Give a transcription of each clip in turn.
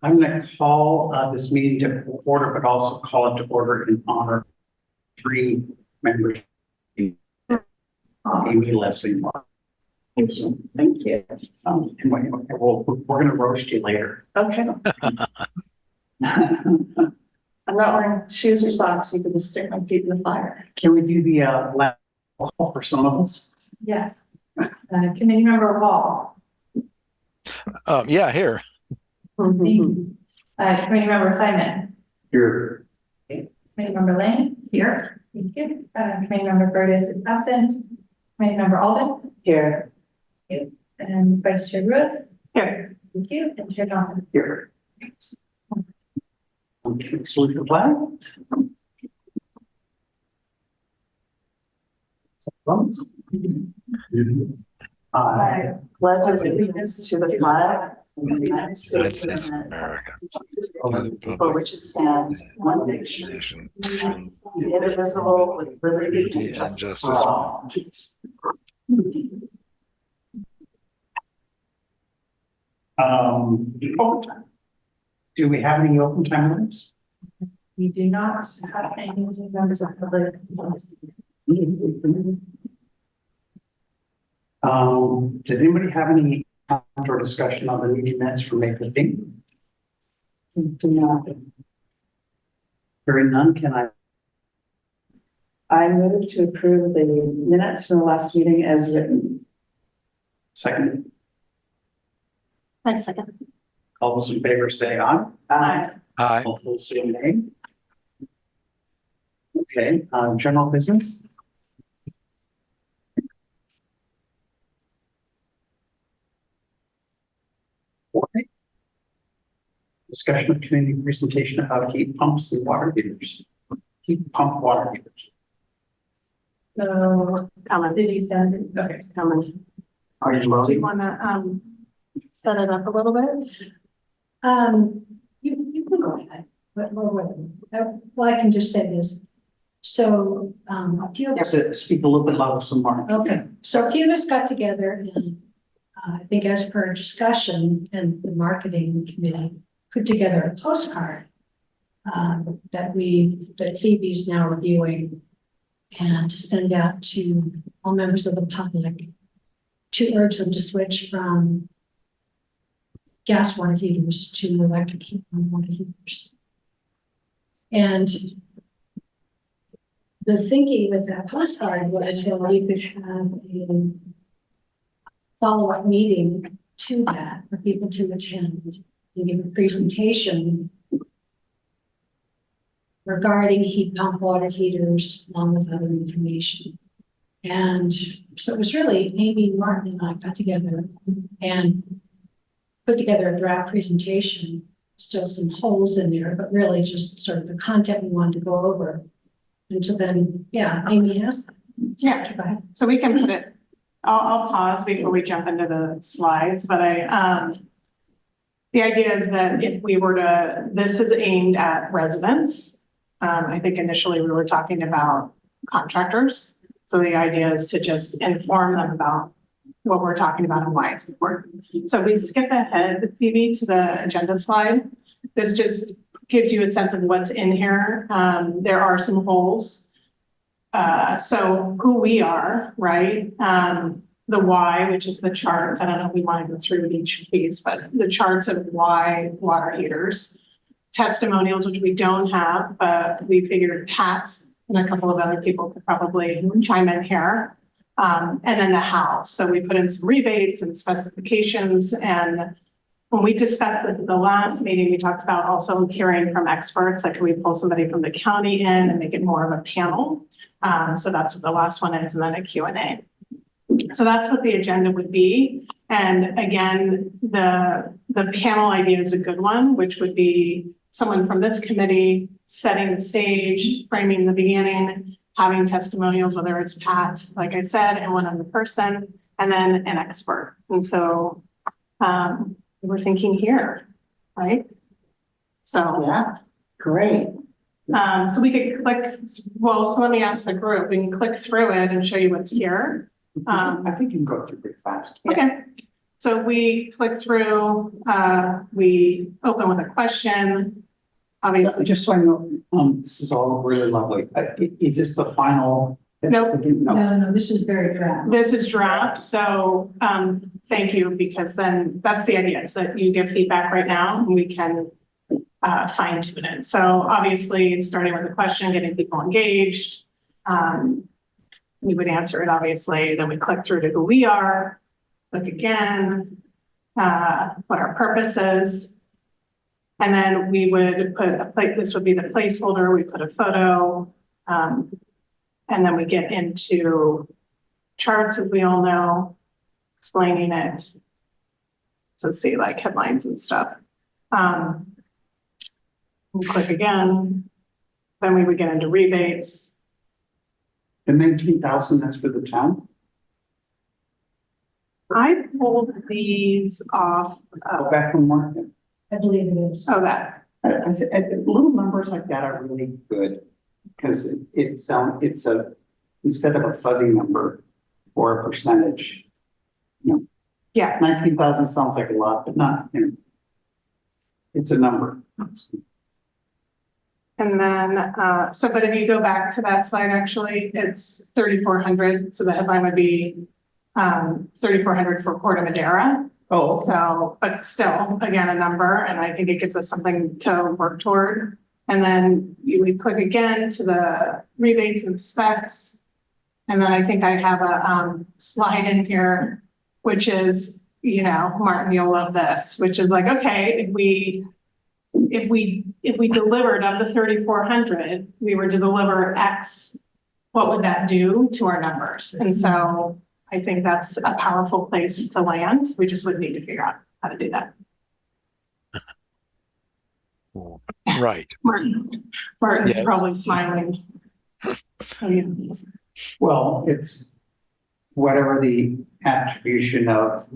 I'm going to call this meeting to order, but also call it to order in honor of three members. Amy, Leslie, Mark. Thank you. Thank you. And we're going to roast you later. Okay. I'm not wearing shoes or socks. You can just stick my feet in the fire. Can we do the last call for some of us? Yes. Committee member Hall. Yeah, here. Committee member Simon. Here. Committee member Lane. Here. Thank you. Committee member Curtis is absent. Committee member Alden. Here. Thank you. And Vice Chair Ruiz. Here. Thank you. And Chair Johnson. Here. Salute the flag. I pledge allegiance to the flag of the United States of America. for which it stands, one nation, indivisible, with liberty and justice for all. Overtime. Do we have any open time limits? We do not have any members of the public. Did anybody have any comment or discussion on the meeting minutes for May 15th? Do not. Hearing none, can I move to approve the minutes from the last meeting as written. second? I second. All those in favor say aye. Aye. Aye. All those say nay. Okay, general business. Okay. Discussion of community presentation about heat pumps and water heaters. Heat pump water heaters. So, comment, did you send it? Okay, comment. Are you Do you loading? want to set it up a little bit? You can go ahead, but well, I can just say this. So, a few You of have us, to speak a little bit louder, so Mark. okay, so a few of us got together and I think as per our discussion and the marketing committee put together a postcard that Phoebe's now reviewing and to send out to all members of the public to urge them to switch from gas water heaters to electric heat pump water heaters. And the thinking with that postcard was, well, we could have a follow-up meeting to that for people to attend and give a presentation regarding heat pump water heaters along with other information. And so it was really Amy, Martin, and I got together and put together a draft presentation, still some holes in there, but really just sort of the content we wanted to go over. And so then, yeah, Amy has that. Yeah, Go ahead. so we can put it, I'll pause before we jump into the slides, but the idea is that if we were to, this is aimed at residents. I think initially we were talking about contractors. So the idea is to just inform them about what we're talking about and why it's important. So if we skip ahead, Phoebe, to the agenda slide, this just gives you a sense of what's in here. There are some holes. So who we are, right? The why, which is the charts. I don't know if we want to go through each piece, but the charts of why water heaters. Testimonials, which we don't have, but we figured Pat and a couple of other people could probably chime in here. And then the how. So we put in some rebates and specifications. And when we discussed this at the last meeting, we talked about also hearing from experts, like can we pull somebody from the county in and make it more of a panel? So that's what the last one is, and then a Q&A. So that's what the agenda would be. And again, the panel idea is a good one, which would be someone from this committee setting the stage, framing the beginning, having testimonials, whether it's Pat, like I said, and one other person, and then an expert. And so we're thinking here, right? So Yeah, great. so we could click, well, so let me ask the group, we can click through it and show you what's here. I think you can go through pretty fast. Okay, So we click through, we open with a question. Obviously, Just so I know, this is all really lovely. Is this the final? Nope. No. No, this is very draft. this is draft, so, thank you, because then that's the idea, is that you give feedback right now, and we can fine tune it. So obviously, starting with a question, getting people engaged. We would answer it, obviously, then we click through to who we are, click again, what our purpose is. And then we would put this would be the placeholder, we put a photo, and then we get into charts, as we all know, explaining it. So see like headlines and stuff. We'll click again, then we would get into rebates. The 19,000, that's for the town? I pulled these off, Go back one more. I believe it is. that. Little numbers like that are really good. Because it's instead of a fuzzy number or a percentage. Yeah, 19,000 sounds like a lot, but not, it's a number. and then, but if you go back to that slide, actually, it's 3,400, so the headline would be 3,400 for Corte Madera. Oh, So, but still, again, a number, and I think it gives us something to work toward. And then we click again to the rebates and specs. And then I think I have a slide in here, which is, Martin, you'll love this, which is like, okay, if we delivered of the 3,400, we were to deliver X, what would that do to our numbers? And so I think that's a powerful place to land. We just would need to figure out how to do that. Right. Martin's Yes. probably smiling. well, it's whatever the attribution of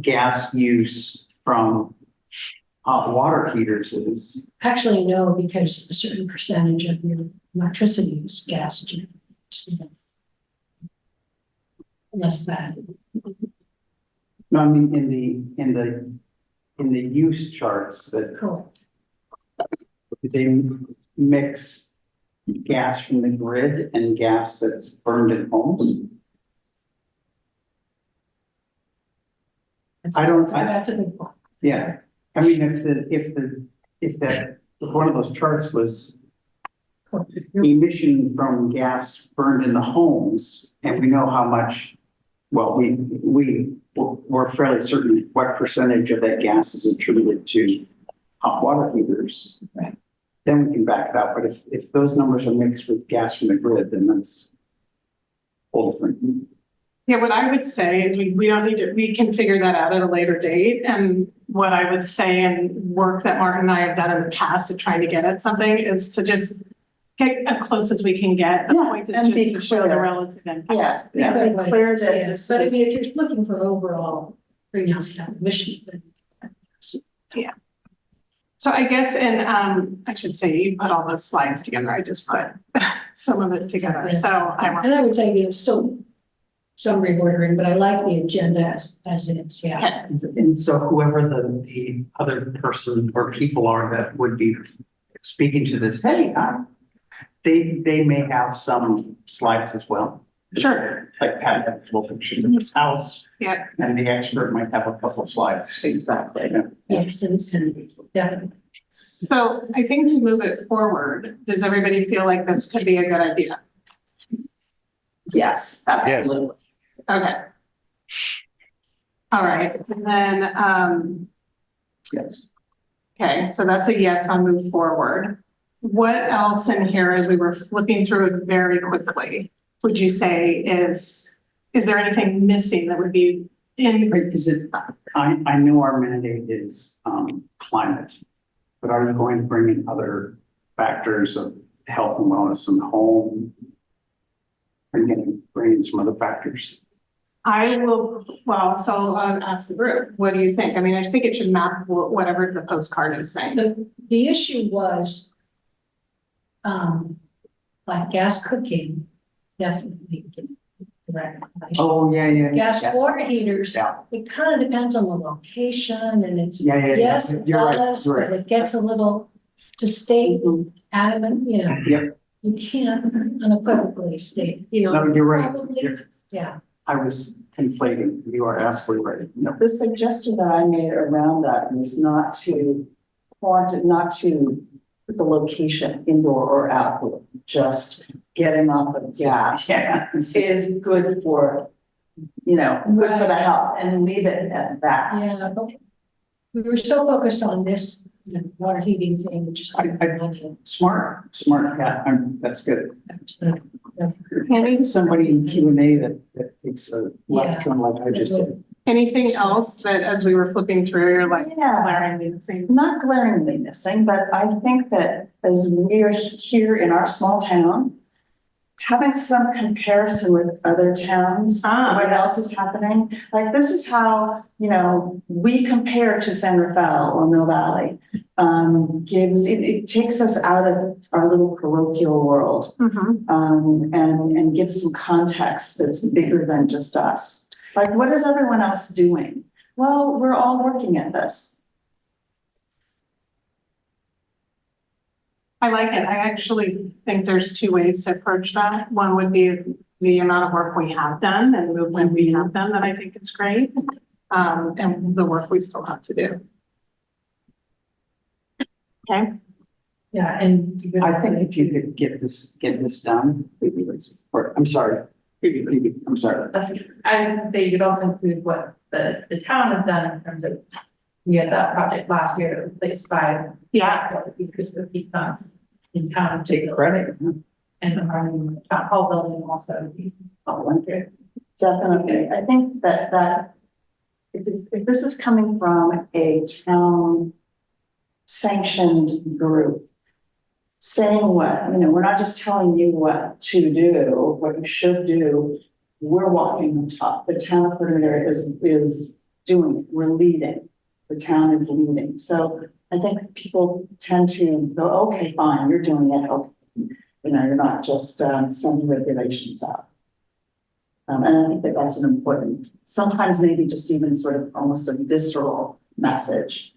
gas use from hot water heaters is. Actually, no, because a certain percentage of your electricity is gas generated. Less than. No, I mean, in the use charts that Correct. they mix gas from the grid and gas that's burned in homes. That's a good point. Yeah, I mean, if one of those charts was emission from gas burned in the homes, and we know how much, well, we're fairly certain what percentage of that gas is attributed to hot water heaters. Right. Then we can back it up, but if those numbers are mixed with gas from the grid, then that's whole different. Yeah, what I would say is we don't need to, we can figure that out at a later date. And what I would say, and work that Martin and I have done in the past to try to get at something, is to just get as close as we can get. The Yeah, point is and just be to show the clear. relative impact. Yeah. But Clear that But I mean, if you're looking for overall greenhouse gas emissions, then. So I guess, and I should say, you put all those slides together. I just put some of it together. So And I would say, still some reordering, but I like the agenda as it is, yeah. And so whoever the other person or people are that would be speaking to this, hey, they may have some slides as well. Sure. Like Pat had little pictures of his house. Yeah. And the expert might have a couple of slides. Exactly. Yeah, so it's definitely. So I think to move it forward, does everybody feel like this could be a good idea? Yes, absolutely. Okay. All right, and then, Yes. okay, so that's a yes on move forward. What else in here, as we were flipping through it very quickly, would you say is there anything missing that would be in? Is it, I know our mandate is climate, but are you going to bring in other factors of health and wellness in the home? Are you going to bring in some other factors? I will, well, so I'll ask the group, what do you think? I mean, I think it should map whatever the postcard is saying. The issue was, like gas cooking, definitely Oh, yeah. Gas yes. water heaters, Yeah, it kind of depends on the location and it's, yeah. yes, it You're right, does, you're but right. it gets a little to state adamant, you know. Yep. You can't unequivocally state, you know. No, you're right. Probably, You're- yeah. I was conflating. You are absolutely right. No. The suggestion that I made around that was not to put the location indoor or outdoor, just getting off of gas Yeah. is good for, good for the health and leave it at that. Yeah, but we were so focused on this, water heating thing, which is. Smart, yeah, that's good. That's the- Maybe somebody in Q and A that takes a left turn like I just did. Anything else that as we were flipping through, you're like, Yeah. glaringly missing? Not glaringly missing, but I think that as we are here in our small town, having some comparison with other towns, what else is happening, like this is how, we compare to San Rafael or Mill Valley. It takes us out of our little parochial world, and gives some context that's bigger than just us. Like, what is everyone else doing? Well, we're all working at this. I like it. I actually think there's two ways to approach that. One would be the amount of work we have done and the movement we have done that I think is great. And the work we still have to do. Okay. Yeah, and. I think if you could get this done, I'm sorry. I'm sorry. I would say you could also include what the town has done in terms of, we had that project last year, that replaced 5. Yeah. Because of the funds in town. Take credit. And our town hall building also. Definitely. I think that if this is coming from a town sanctioned group, saying what, we're not just telling you what to do, what you should do. We're walking the talk. The town coordinator is doing it. We're leading. The town is leading. So I think people tend to go, okay, fine, you're doing it. Okay. You're not just sending regulations out. And I think that's an important, sometimes maybe just even sort of almost a visceral message.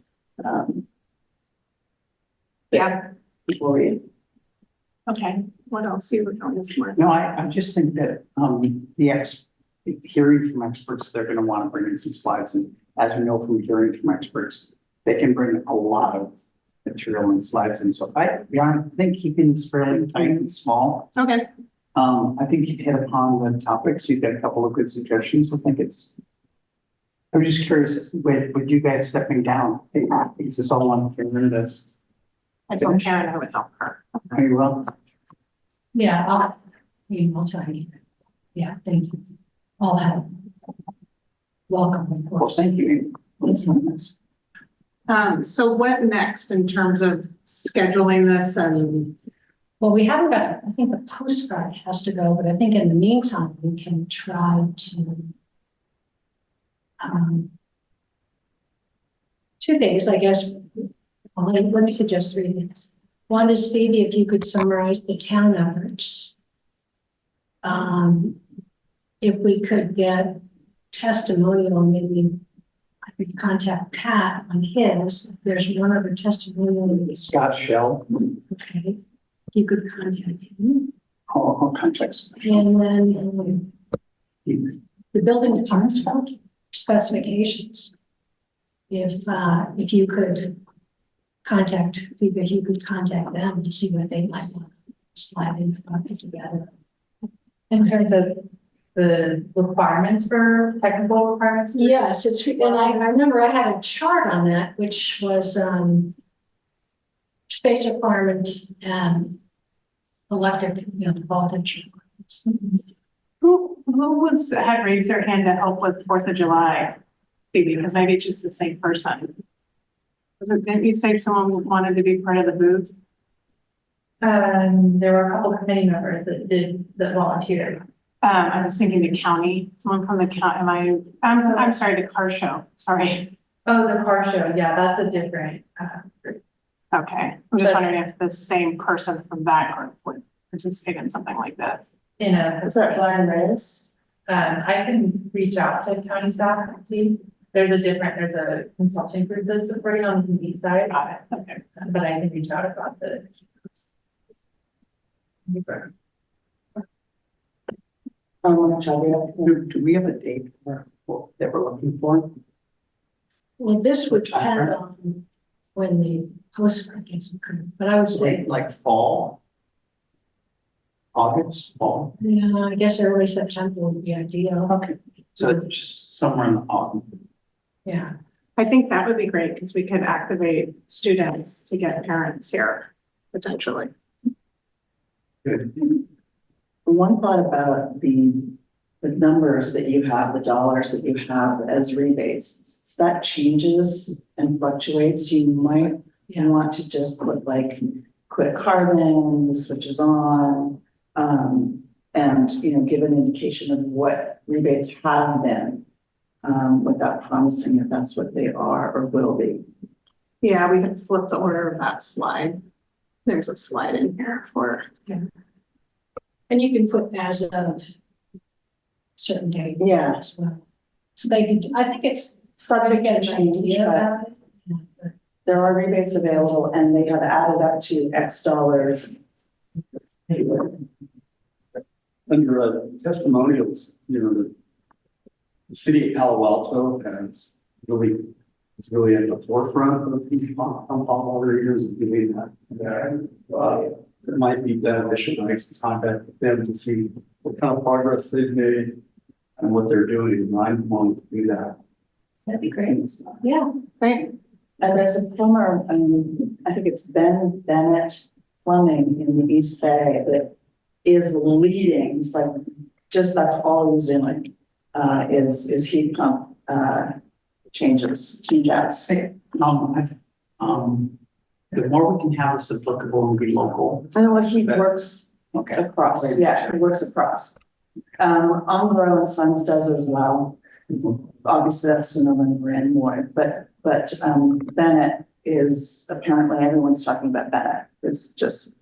Yeah. People read. Okay. What else you were on this morning? No, I just think that, hearing from experts, they're gonna want to bring in some slides, and as we know from hearing from experts, they can bring a lot of material and slides in, so I think keeping this fairly tight and small. Okay. I think you've hit upon the topics, you've got a couple of good suggestions, I was just curious, with you guys stepping down, is this all on Karen to? I told Karen I would help her. Are you well? Yeah, I'll try. Yeah, thank you. I'll have. Welcome, of Well, course. thank you. That's very nice. So what next in terms of scheduling this and? Well, we haven't got, I think the postcard has to go, but I think in the meantime, we can try to. Two things, I guess. Let me suggest 3 things. One is, Phoebe, if you could summarize the town efforts. If we could get testimonial, maybe I could contact Pat on his. There's one other testimonial. Scott Shell, Okay, you could contact him. all context. And then the building department's specifications. If you could contact, if you could contact them to see what they might want to slide in together. In terms of the requirements for technical requirements? Yes, and I remember I had a chart on that, which was space requirements and electric, voltage requirements. Who had raised their hand to help with 4th of July? Phoebe, because maybe it's just the same person. Didn't you say someone wanted to be part of the booth? There were a couple of committee members that volunteered. I was thinking the county, someone from the county, I'm sorry, the car show, sorry. Oh, the car show, yeah, that's a different group. Okay, I'm just wondering if the same person from that group would participate in something like this. In a. Is that Brian Reyes? I can reach out to county staff and see. There's a consulting group that's supporting on the TV side. Okay. But I can reach out about the. Do we have a date for what they were looking for? Well, this would depend on when the postcard gets approved, but I would say, Like fall? August, fall? yeah, I guess early September would be ideal. Okay. So just somewhere in the autumn. Yeah. I think that would be great because we could activate students to get parents here potentially. Good. One thought about the numbers that you have, the dollars that you have as rebates, that changes and fluctuates. You might want to just put like quit carbon, switches on, and, you know, give an indication of what rebates have been, without promising if that's what they are or will be. Yeah, we can flip the order of that slide. There's a slide in here for. And you can put as of certain date. Yeah. As well. So they can, I think it's Subject to get an change, idea but about it. Yeah, but there are rebates available and they have added up to X dollars. Under testimonials, you know, the city of Palo Alto is really at the forefront of the all readers of doing that. It might be beneficial to make some contact with them to see what kind of progress they've made and what they're doing. And I'm willing to do that. that'd be great. Yeah. Right. And there's a plumber, I think it's Ben Bennett Plumbing in the East Bay that is leading, it's like, just that's all he's doing, is heat pump, changes, change outs. The more we can have this applicable and be local. I know what he works Okay. across, yeah, he works across. Umbro and Sons does as well. Obviously, that's Sonoma and Brandmore, but Bennett is, apparently everyone's talking about Bennett. It's just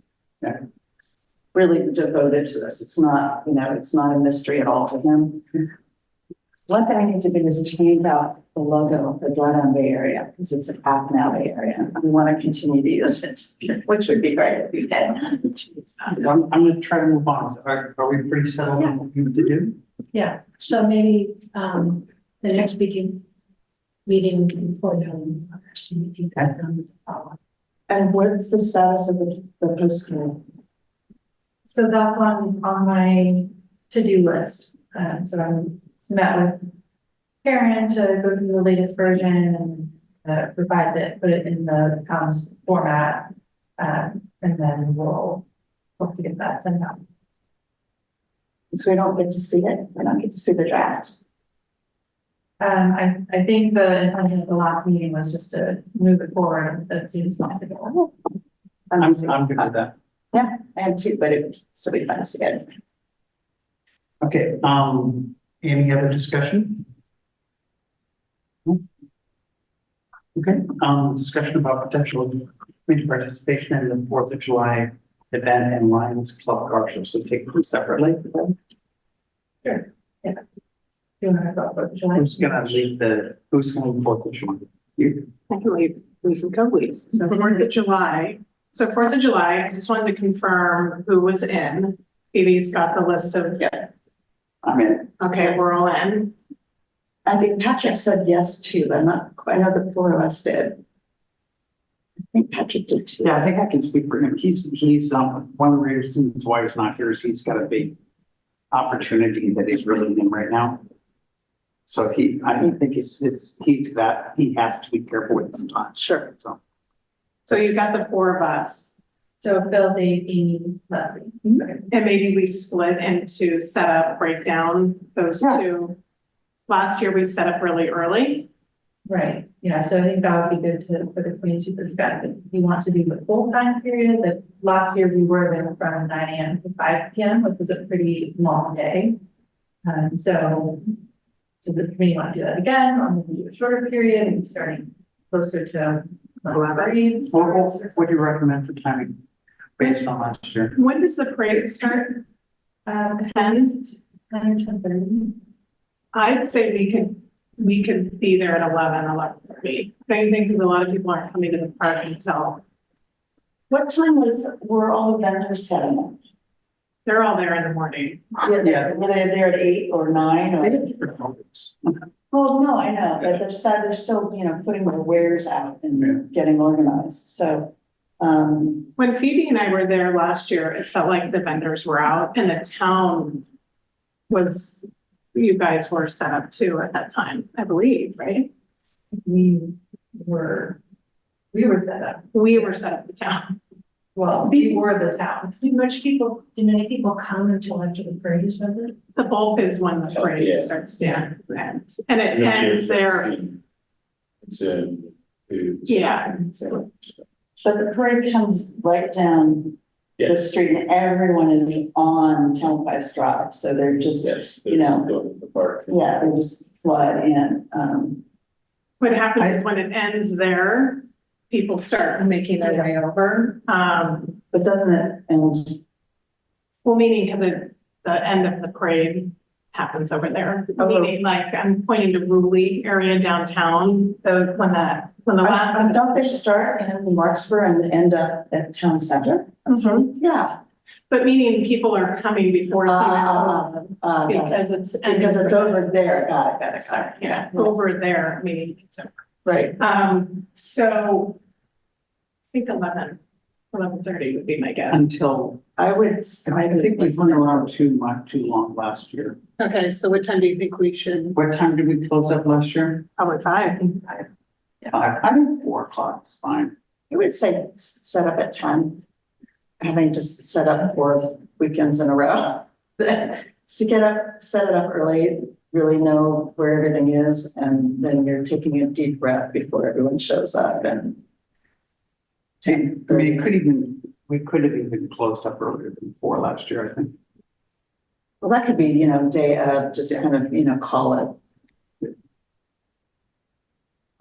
really devoted to this. It's not, you know, it's not a mystery at all to him. One thing I need to do is change out the logo of the Drawdown Bay Area, because it's a half now Bay Area. We want to continue to use it, which would be great if we did. I'm gonna try to move on. Are we pretty settled on what you to do? Yeah, so maybe, the next meeting we can report on our meeting. And what's the status of the postcard? So that's on my to-do list. So I'm met with Karen to go through the latest version and revise it, put it in the PALS format. And then we'll hope to get that sent out. So we don't get to see it. We don't get to see the draft. I think the intention of the last meeting was just to move it forward as soon as possible. I'm good with that. Yeah, I am too, but it would still be fun to see it. Okay, any other discussion? Okay, discussion about potential community participation in the 4th of July event and Lions Club car show. So take them separately. Sure. Yeah. You want to go for July? Who's gonna lead who's gonna lead 4th of July? You? I can leave, we can go leave. So 4th of July. So 4th of July, I just wanted to confirm who was in. Phoebe's got the list of, I'm in. okay, we're all in. I think Patrick said yes too, but I'm not quite, I know the 4 of us did. I think Patrick did too. Yeah, I think I can speak for him. He's one of the reasons why he's not here is he's got a big opportunity that he's really in right now. So I don't think he has to be careful with his time. Sure. So you got the 4 of us. So Phil, Dave, Amy, Leslie. And maybe we split into setup, break down those two. Last year we set up really early. Right, yeah, so I think that would be good for the community to discuss if you want to do the full time period. That last year we were there from 9 a.m. to 5 p.m., which was a pretty long day. So the committee want to do that again, or maybe do a shorter period and starting closer to parades. What do you recommend for timing based on last year? When does the parade start? 10? I'd say we could be there at 11:30. Same thing, because a lot of people aren't coming to the park until, What time were all the vendors setting up? they're all there in the morning. Yeah, were they there at 8 or 9 or? They did different focus. Well, no, I know, but they're still, you know, putting their wares out Yeah. and getting organized, so. When Phoebe and I were there last year, it felt like the vendors were out and the town was, you guys were set up too at that time, I believe, right? We were set up. We were set up the town. Well, we were the town. Do many people come until after the parade is over? The bulk is when the parade Yeah. starts to end. And it ends there. It's in. Yeah. But the parade comes right down the street and everyone is on Turnpike Drive, so they're just, Yes. you know, The park. yeah, they just flood in. What happens is when it ends there, people start making their way over. But doesn't it, and Well, meaning because the end of the parade happens over there. Meaning like I'm pointing to Ruley area downtown, when the last. don't they start in Marksburg and end up at town center? Yeah. But meaning people are coming before it's even over, because it's. Because it's over there, got it. Yeah, over there, meaning it's over. Right. So I think 11:30 would be my guess. Until, I think we went around too long last year. Okay, so what time do you think we should? What time did we close up last year? Probably 5. 5, I think 4 o'clock is fine. I would say set up at 10. Having just set up 4 weekends in a row. To get up, set it up early, really know where everything is, and then you're taking a deep breath before everyone shows up and. I mean, we could have even closed up earlier than 4 last year, I think. Well, that could be, you know, day of, just kind of, you know, call it.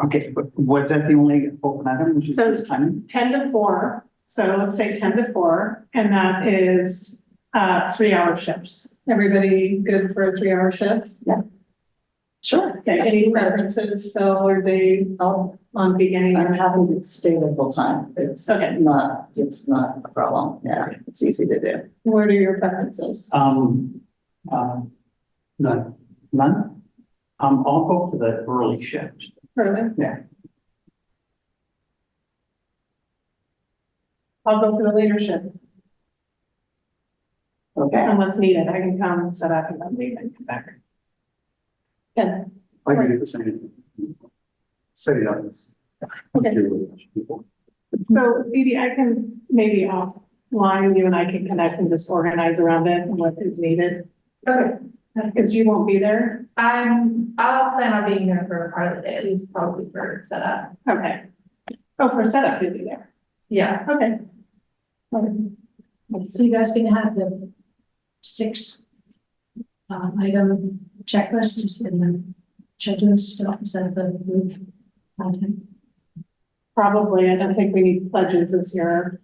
Okay, but was that the only open item? Which is So- this time? 10 to 4, so let's say 10 to 4, and that is 3-hour shifts. Everybody good for a 3-hour shift? Sure. Okay, any preferences, Phil, or they all on beginning? I'm having it stay the full time. It's Okay. it's not a problem. Yeah, it's easy to do. What are your preferences? None. I'll go for the early shift. Early? Yeah. I'll go for the leadership Okay. unless needed. I can come set up and then leave and come back. Yeah. I can do the same. Set it up. Okay. People. So Phoebe, I can maybe offline, you and I can connect and just organize around it and what is needed. Okay. Because you won't be there. I'll plan on being there for part of the day, at least probably for setup. Okay. Oh, for setup, you'll be there. Yeah. Okay. So you guys gonna have the 6 item checklist just in the children's stuff, is that the booth content? Probably. I don't think we need pledges this year.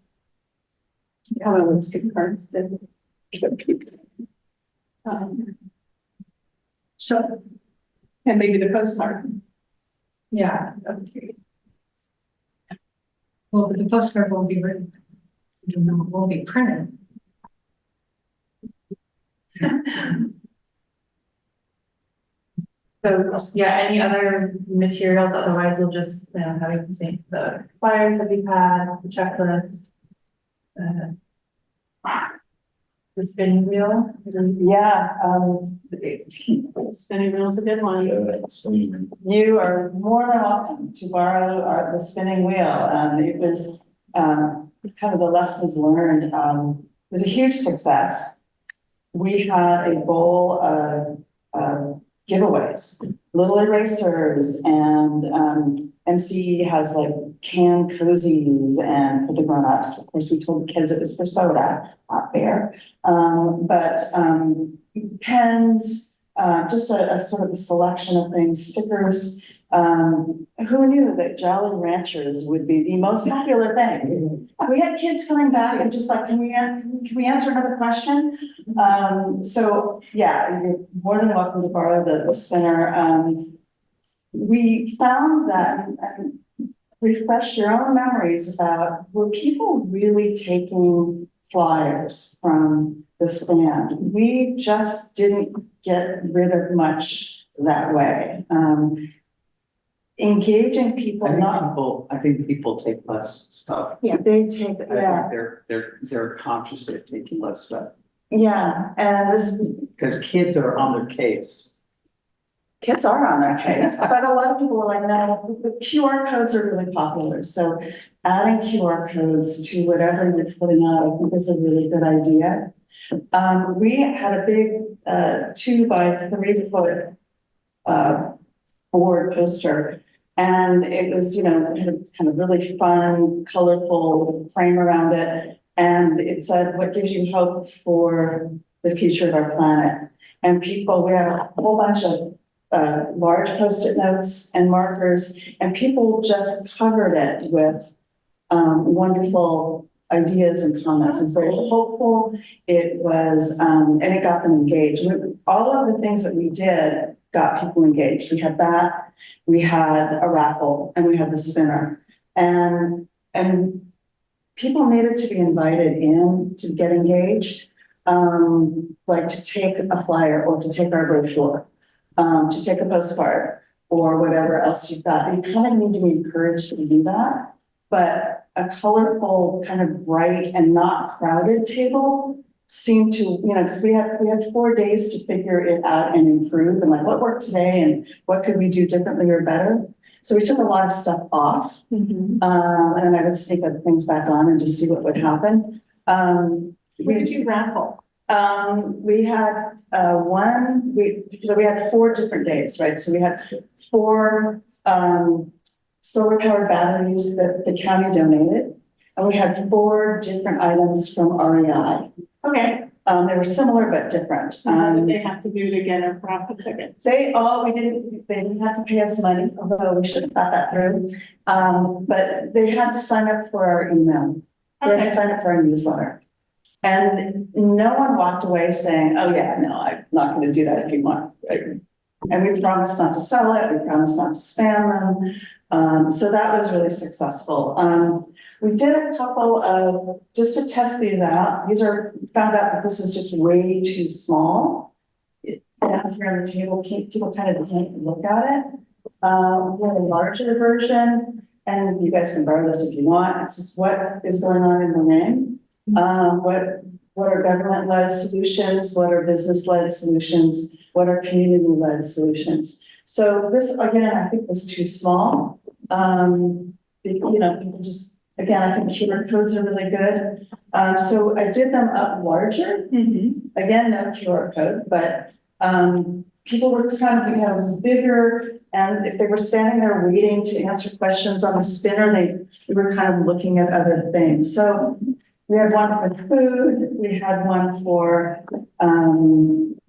Although those gift cards did. So, And maybe the postcard. Yeah. Okay. well, but the postcard won't be written. It won't be printed. So, yeah, any other materials, otherwise we'll just plan on having the flyers that we've had, the checklist. The spinning wheel. Yeah, The spinning wheel is a good one. you are more than welcome to borrow the spinning wheel. It was kind of the lessons learned. It was a huge success. We had a goal of giveaways, little erasers, and MC has like canned cozies and for the grown-ups. Of course, we told the kids it was for soda, not fair. But pens, just a sort of a selection of things, stickers, Who knew that Jolly Ranchers would be the most popular thing? We had kids coming back and just like, can we answer another question? So yeah, you're more than welcome to borrow the spinner. We found that, and refresh your own memories about, were people really taking flyers from the stand? We just didn't get rid of much that way. Engaging people, I think people take less stuff. they take, I think yeah, they're conscious of taking less stuff, yeah, and this, because kids are on their case. kids are on their case, but a lot of people are like, no, the QR codes are really popular, so adding QR codes to whatever you're putting out, I think is a really good idea. We had a big 2 by 3 foot board poster. And it was, had a kind of really fun, colorful frame around it. And it said, what gives you hope for the future of our planet? And people, we had a whole bunch of large Post-it notes and markers, and people just covered it with wonderful ideas and comments. It's very hopeful. It was, and it got them engaged. All of the things that we did got people engaged. We had that, we had a raffle, and we had the spinner. And people needed to be invited in to get engaged, like to take a flyer or to take our brochure, to take a postcard or whatever else you've got. You kind of need to be encouraged to do that. But a colorful, kind of bright and not crowded table seemed to, because we had 4 days to figure it out and improve, and like what worked today and what could we do differently or better. So we took a lot of stuff off, and then I would sneak other things back on and just see what would happen. Where did you raffle? We had we had 4 different days, right? So we had 4 solar powered batteries that the county donated, and we had 4 different items from REI. Okay. They were similar but different. What did they have to do to get a raffle ticket? They didn't have to pay us money, although we should have thought that through. But they had to sign up for our email. They had to sign up for our newsletter. And no one walked away saying, oh yeah, no, I'm not going to do that if you want. Right? And we promised not to sell it. We promised not to spam them. So that was really successful. We did a couple of, just to test these out. Found out that this is just way too small. Down here on the table, people kind of can't look at it. We have a larger version, and you guys can borrow this if you want. It's just what is going on in the ring. What are government-led solutions? What are business-led solutions? What are community-led solutions? So this, again, I think was too small. People just, again, I think QR codes are really good. So I did them up larger. Again, no QR code, but people were kind of, it was bigger. And if they were standing there waiting to answer questions on the spinner, they were kind of looking at other things. So we had one for food. We had one for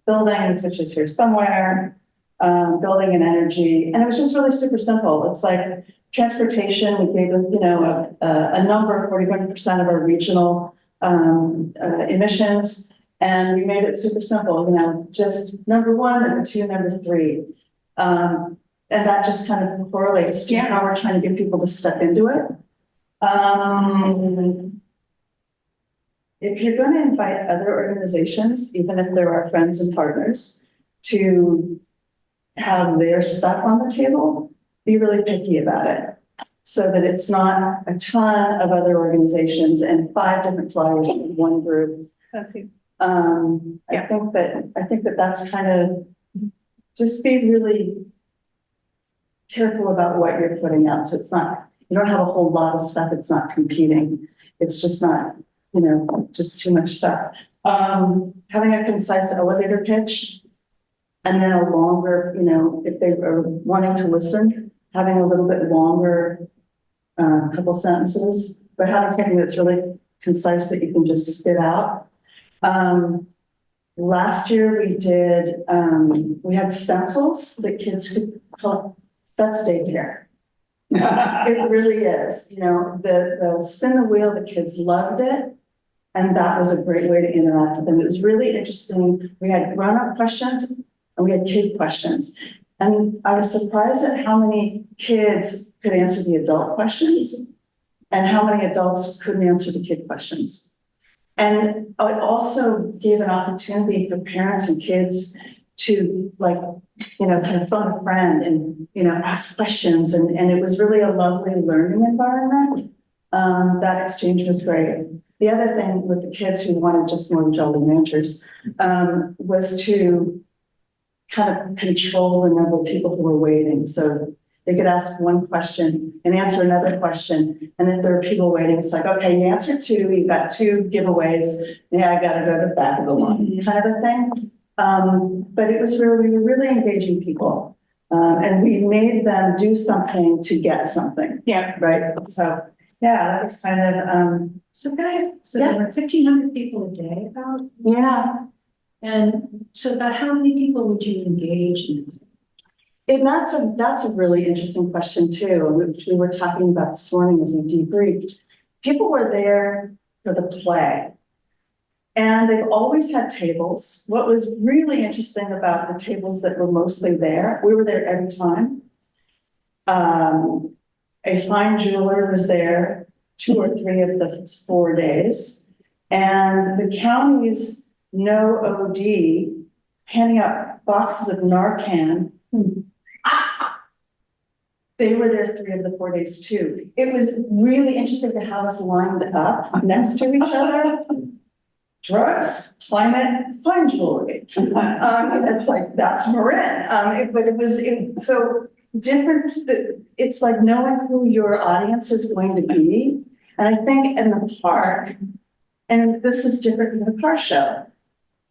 buildings, which is here somewhere, building and energy. And it was just really super simple. It's like transportation. We gave a number, 41% of our regional emissions. And we made it super simple, just number 1, number 2, number 3. And that just kind of correlates to how we're trying to get people to step into it. If you're going to invite other organizations, even if they're our friends and partners, to have their stuff on the table, be really picky about it, so that it's not a ton of other organizations and 5 different flyers in one group. That's it. I think that that's kind of, just be really careful about what you're putting out. So it's not, you don't have a whole lot of stuff. It's not competing. It's just not, just too much stuff. Having a concise elevator pitch, and then a longer, if they are wanting to listen, having a little bit longer, couple sentences, but having something that's really concise that you can just spit out. Last year we did, we had stencils that kids could that's daycare. It really is, you know, the spin the wheel, the kids loved it. And that was a great way to interact with them. It was really interesting. We had grown-up questions and we had kid questions. And I was surprised at how many kids could answer the adult questions and how many adults couldn't answer the kid questions. And it also gave an opportunity for parents and kids to, like, you know, kind of phone a friend and, you know, ask questions. And it was really a lovely learning environment. That exchange was great. The other thing with the kids who wanted just more Jolly Ranchers was to kind of control the number of people who were waiting. So they could ask one question and answer another question. And if there are people waiting, it's like, okay, you answered two, you got two giveaways. Yeah, I got to go to the back of the line, kind of a thing. But it was really, we were really engaging people. And we made them do something to get something. Yeah. Right. So, yeah, that was kind of, So guys, so Yeah. there were 1,500 people a day about, yeah. and so about how many people would you engage in? And that's a really interesting question too, which we were talking about this morning as we debriefed. People were there for the play. And they've always had tables. What was really interesting about the tables that were mostly there, we were there every time. A fine jeweler was there 2 or 3 of the 4 days. And the county's no OD handing out boxes of Narcan. They were there 3 of the 4 days too. It was really interesting to have us lined up next to each other. Drugs, climate, fine jewelry. It's like, that's Marin. But it was so different. It's like knowing who your audience is going to be. And I think in the park, and this is different than the car show.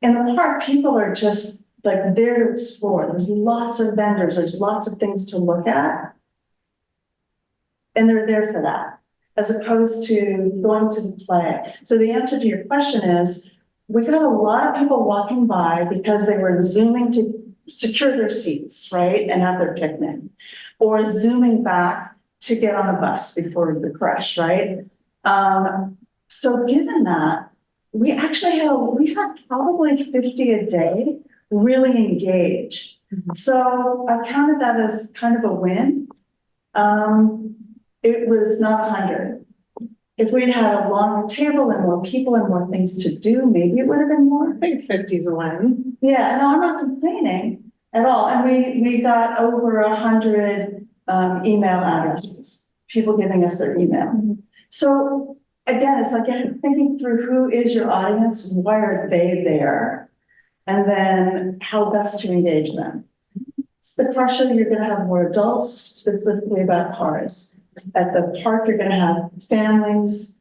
In the park, people are just like there to explore. There's lots of vendors. There's lots of things to look at. And they're there for that, as opposed to going to the play. So the answer to your question is, we got a lot of people walking by because they were Zooming to secure their seats, right? And have their picnic, or Zooming back to get on the bus before the crush, right? So given that, we actually had probably 50 a day really engaged. So I counted that as kind of a win. It was not 100. If we'd had a longer table and more people and more things to do, maybe it would have been more. I think 50 is a win. Yeah, no, I'm not complaining at all. And we got over 100 email addresses, people giving us their email. So again, it's like thinking through who is your audience, why are they there, and then how best to engage them. It's the car show, you're going to have more adults, specifically about cars. At the park, you're going to have families.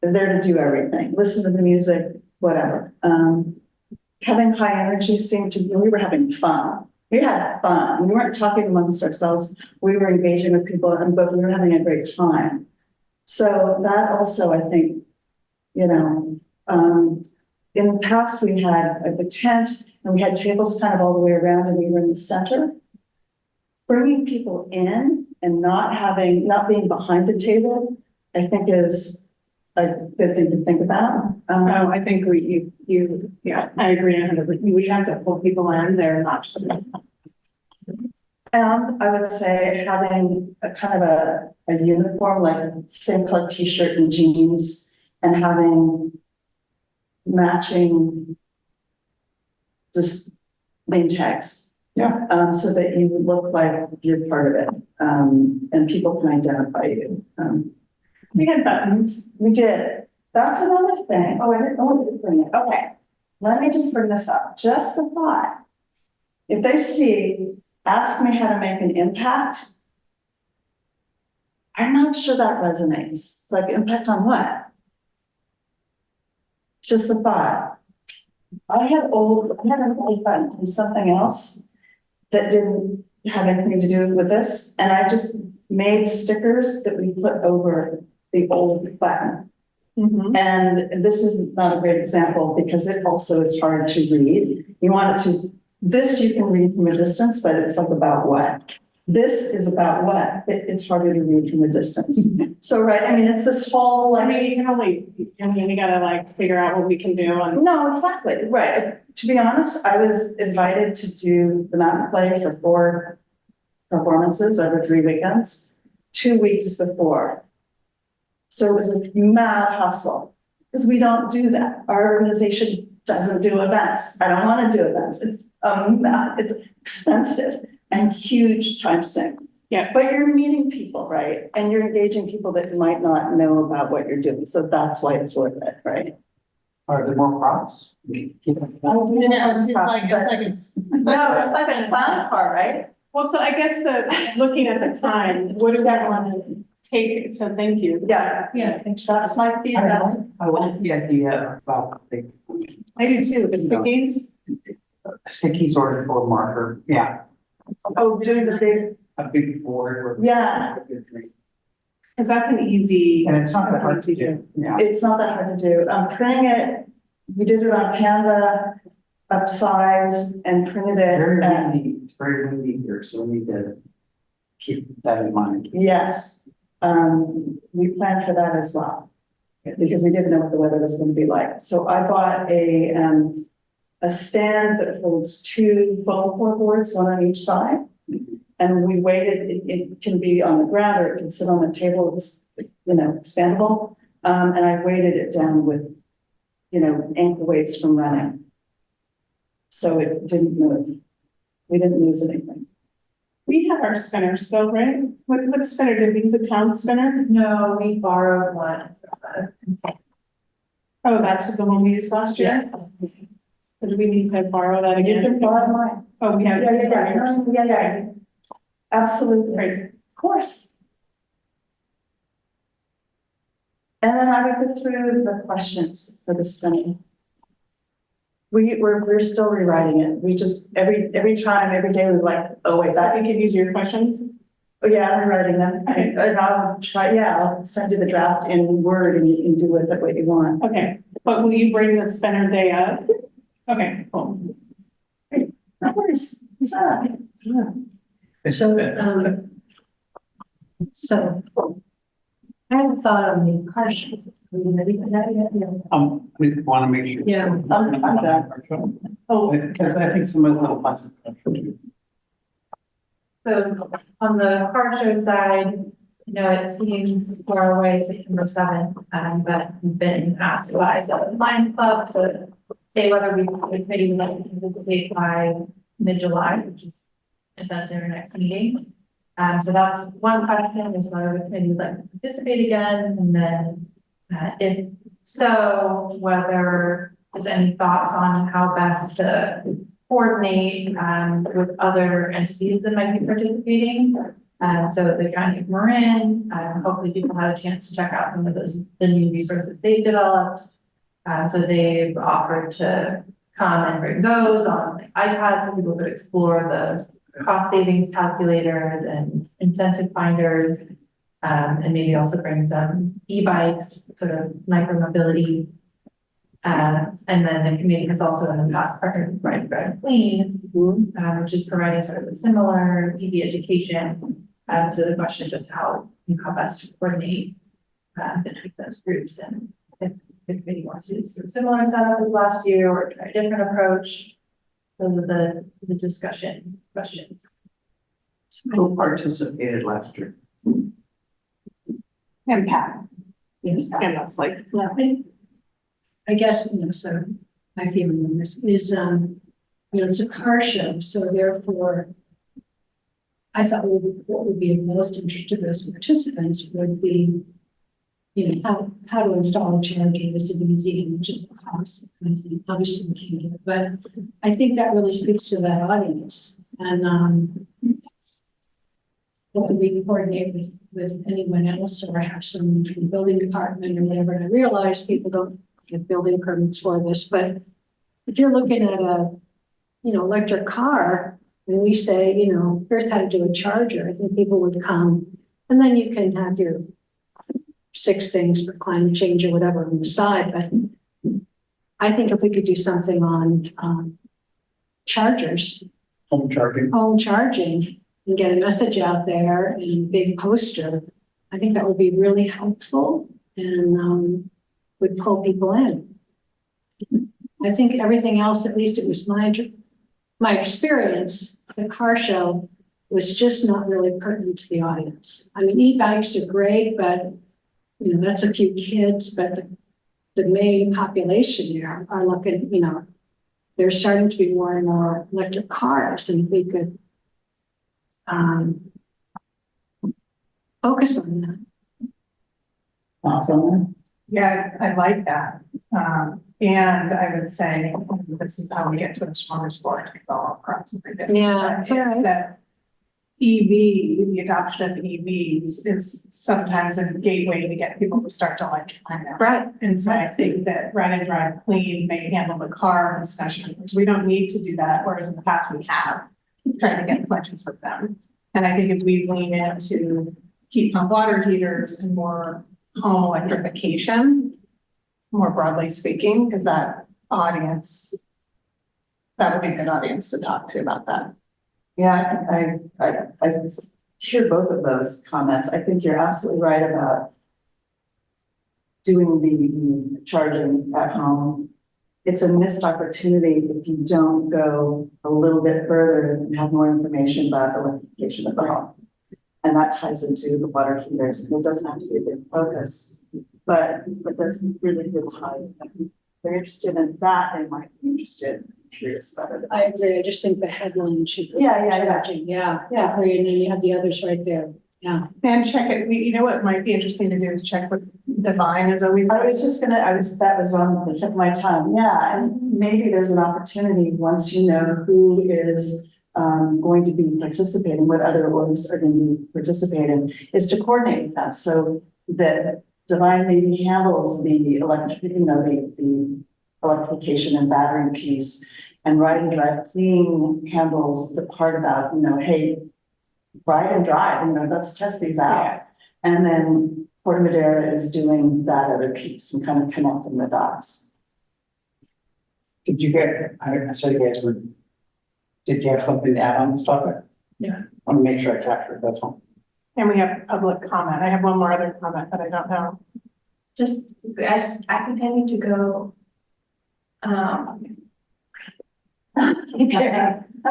They're there to do everything, listen to the music, whatever. Having high energy seemed to, we were having fun. We had fun. We weren't talking amongst ourselves. We were engaging with people, but we were having a great time. So that also, I think, you know, in the past we had the tent and we had tables kind of all the way around and we were in the center. Bringing people in and not being behind the table, I think is a good thing to think about. I think yeah, I agree 100%. We have to pull people in. They're not just. And I would say having a kind of a uniform, like same color t-shirt and jeans, and having matching just name tags. Yeah. So that you would look like you're part of it, and people can identify you. We had buttons. We did. That's another thing. Oh, I didn't know what to bring it. Okay, let me just bring this up. Just a thought. If they see, ask me how to make an impact, I'm not sure that resonates. It's like, impact on what? Just a thought. I had an old button from something else that didn't have anything to do with this. And I just made stickers that we put over the old button. And this is not a great example because it also is hard to read. You want it to, this you can read from a distance, but it's like about what? This is about what? It's harder to read from a distance. So, right, I mean, it's this whole, I like, mean, you can only, I mean, you gotta like figure out what we can do and. no, exactly, right. To be honest, I was invited to do the mountain play for 4 performances over 3 weekends, 2 weeks before. So it was a mad hustle, because we don't do that. Our organization doesn't do events. I don't want to do events. It's expensive and huge time sink. Yeah. But you're meeting people, right? And you're engaging people that might not know about what you're doing. So that's why it's worth it, right? Are there more props? No, it's like a clown car, right? Well, so I guess looking at the time, what do we want to take? So thank you. Yeah. Yeah, That's my feedback. I like the idea about the I do too. The stickies. sticky sort of or marker. Yeah, Oh, doing the big, a big board. Or yeah, Because that's an easy. And it's not that hard to do. Yeah. it's not that hard to do. Printing it, we did it on Canva, upsize and printed Very it. windy. It's very windy here, so we need to keep that in mind. Yes, we planned for that as well. Because we didn't know what the weather was going to be like. So I bought a stand that holds 2 foam core boards, one on each side. And we waited, it can be on the ground or it can sit on a table, it's, expandable. And I weighted it down with, ankle weights from running. So it didn't move. We didn't lose anything. We have our spinner still, right? What spinner? Did we use a town spinner? No, we borrowed one. Oh, that's the one we used last year? Yes. So do we need to borrow that You again? can borrow mine. Oh, we have. Yeah. Absolutely. Great. Of course. And then I would go through the questions for the spinning. We're still rewriting it. We just, every time, every day, we're like, oh, wait, So that, we could use your questions? oh, yeah, I'm rewriting them. Okay. And I'll try, I'll send you the draft in Word and you can do with it what you want. Okay, but will you bring the spinner day up? Okay, cool. No worries. It's all right. So I have a thought on the car show. Are you ready for that yet? Yeah. We want to make sure. Yeah. I'm done. Oh, because I think some of the plastic. So on the car show side, it seems far away, September 7th, but we've been asked by the Lions Club to say whether we could maybe like participate by mid-July, which is essentially our next meeting. So that's one question, is whether we can like participate again, and then if so, whether there's any thoughts on how best to coordinate with other entities that might be participating. So the County of Marin, hopefully people had a chance to check out some of the new resources they've developed. So they've offered to come and bring those on like iPads so people could explore the cost savings calculators and incentive finders, and maybe also bring some e-bikes, sort of micro-mobility. And then the committee has also in the past partnered with Ride Grad Clean, which is providing sort of a similar EV education. So the question is just how best to coordinate between those groups, and if the committee wants to do sort of similar setup as last year or try a different approach. Those are the discussion questions. Who participated last year? And Pat, Yes. and that's like, I guess, so my feeling on this is, it's a car show, so therefore I thought what would be of most interest to those participants would be, how to install a charger is easy, and just the cost. Obviously we can do it, but I think that really speaks to that audience. And whether we can coordinate with anyone else or have someone from the building department or whatever. And I realize people don't get building permits for this, but if you're looking at a, electric car, and we say, here's how to do a charger, I think people would come. And then you can have your 6 things for climate change or whatever on the side. But I think if we could do something on chargers, Home charging. home charging, and get a message out there and a big poster, I think that would be really helpful and would pull people in. I think everything else, at least it was my experience, the car show was just not really pertinent to the audience. I mean, e-bikes are great, but you know, that's a few kids, but the main population there are looking, you know, there's starting to be more and more electric cars, and if we could focus on that. Awesome. Yeah, I like that. And I would say this is how we get to a stronger sport all across. Yeah, Is that EV, the adoption of EVs is sometimes a gateway to get people to start to electrify now. Right. And so I think that Ride and Drive Clean may handle the car discussion, which we don't need to do that, whereas in the past we have tried to get pledges with them. And I think if we lean into heat pump water heaters and more home electrification, more broadly speaking, because that audience, that would be a good audience to talk to about that. Yeah, I hear both of those comments. I think you're absolutely right about doing the charging at home. It's a missed opportunity if you don't go a little bit further and have more information about electrification of the home. And that ties into the water heaters. It doesn't have to be a big focus, but there's really good time. If they're interested in that, they might be interested. Curious about it. I agree. I just think the headline should be. Yeah. Yeah, agree. And then you have the others right there. Yeah. And check it, you know what might be interesting to do is check with Divine is always. That was on the tip of my tongue. Yeah, and maybe there's an opportunity once you know who is going to be participating, what other orgs are going to be participating, is to coordinate with them so that Divine maybe handles the the electrification and battery piece, and Ride and Drive Clean handles the part about, hey, ride and drive, let's test these out. And then Corte Madera is doing that other piece and kind of connecting the dots. Did you get, I said you guys were, did you have something to add on this topic? Yeah. I want to make sure I captured that's all. And we have public comment. I have one more other comment, but I don't know. I continue to go. Have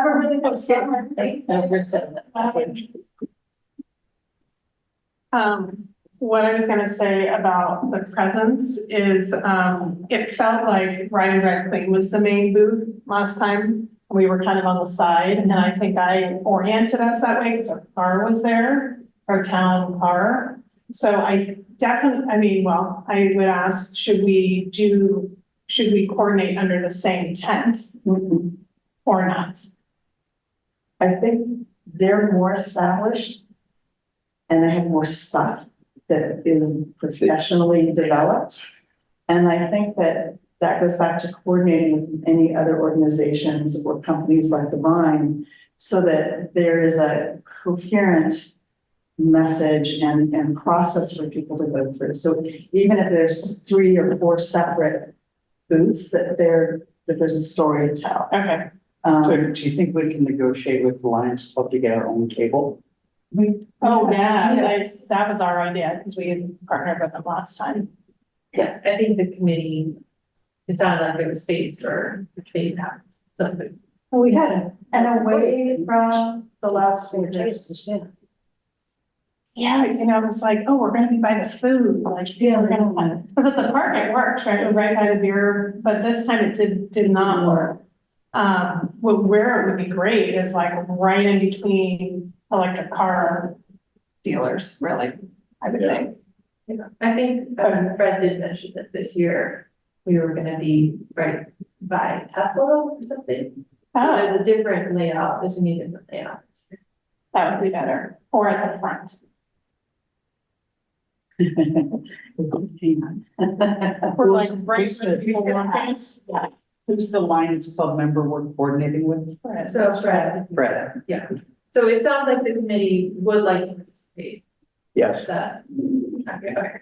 a really good summer. What I was gonna say about the presence is, it felt like Ride and Drive Clean was the main booth last time. We were kind of on the side, and I think I oriented us that way because our car was there, our town car. So I definitely, I would ask, should we coordinate under the same tent or not? I think they're more established and they have more stuff that is professionally developed. And I think that goes back to coordinating with any other organizations or companies like Divine, so that there is a coherent message and process for people to go through. So even if there's 3 or 4 separate booths, that there's a story to tell. Okay. So do you think we can negotiate with the Lions Club to get our own table? Oh, yeah, that was our idea because we had partnered with them last time. Yes, I think the committee, it sounded like there was space for the committee to have something. Well, we had And away from the loudspeakers. Yeah, it's like, oh, we're gonna be by the food, like, we're gonna, because at the park it works, right? We right had a beer, but this time it did not work. Where it would be great is like right in between electric car dealers, really, I would think. I think Fred did mention that this year we were gonna be right by Tesla or something. Oh, There's a different layout, there's a different layout. that would be better, or at the front. Or like right when people walk past. Who's the Lions Club member we're coordinating with? So Fred. Fred. Yeah, so it sounds like the committee would like to participate. Yes. That. Okay.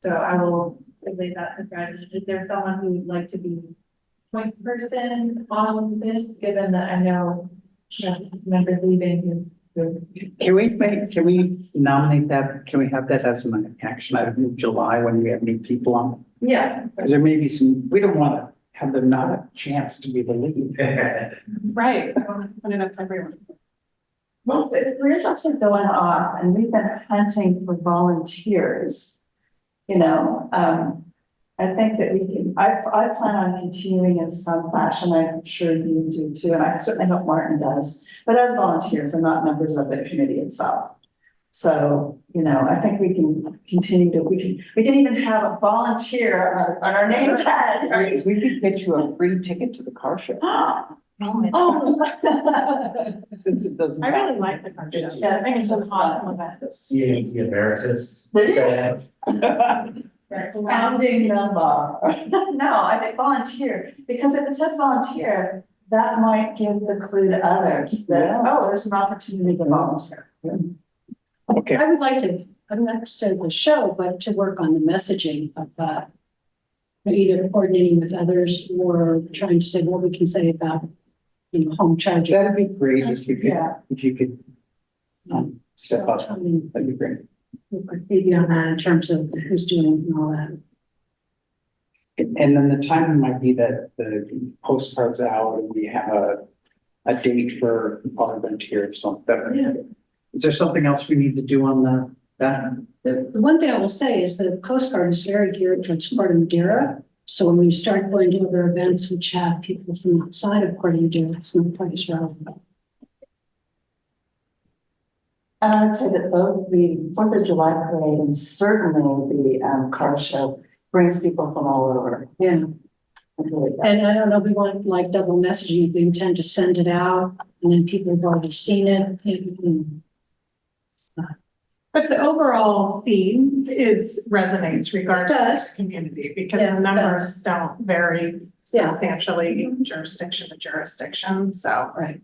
So I will relay that to Fred. Is there someone who would like to be point person on this, given that I know members leaving, Can we nominate that? Can we have that as an action item in July when we have new people on? Yeah, Because there may be some, we don't want to have them not a chance to be the lead. Right. I want to put it up to everyone. Well, if we're also going off and we've been hunting for volunteers, I think that we can, I plan on continuing in some fashion. I'm sure you do too, and I certainly hope Martin does, but as volunteers and not members of the committee itself. So, I think we can continue to, we can even have a volunteer on our name tag. Right? We could get you a free ticket to the car show. Oh. Since it doesn't. I really like the car show. Yeah, I think it's an awesome event. CAC emeritus. Did Founding member. No, I think volunteer, because if it says volunteer, that might give the clue to others that, oh, there's an opportunity to volunteer. Okay. I would like to, I'm not to say the show, but to work on the messaging of either coordinating with others or trying to say what we can say about, home charging. That'd be great Yeah. if you could step up. That'd be great. Maybe on that in terms of who's doing and all that. And then the timing might be that the postcards out and we have a date for volunteer or something. Yeah. Is there something else we need to do on that? The one thing I will say is that the postcard is very geared towards Corte Madera. So when we start going to other events which have people from outside of Corte Madera, it's not quite as relevant. And I would say that both the 4th of July parade and certainly the car show brings people from all over. Yeah. Really does. And I don't know if we want like double messaging, if we intend to send it out and then people have already seen it. But the overall theme resonates regardless of the community, because Yeah, the it numbers don't vary Yeah. substantially jurisdiction to jurisdiction, so. Right.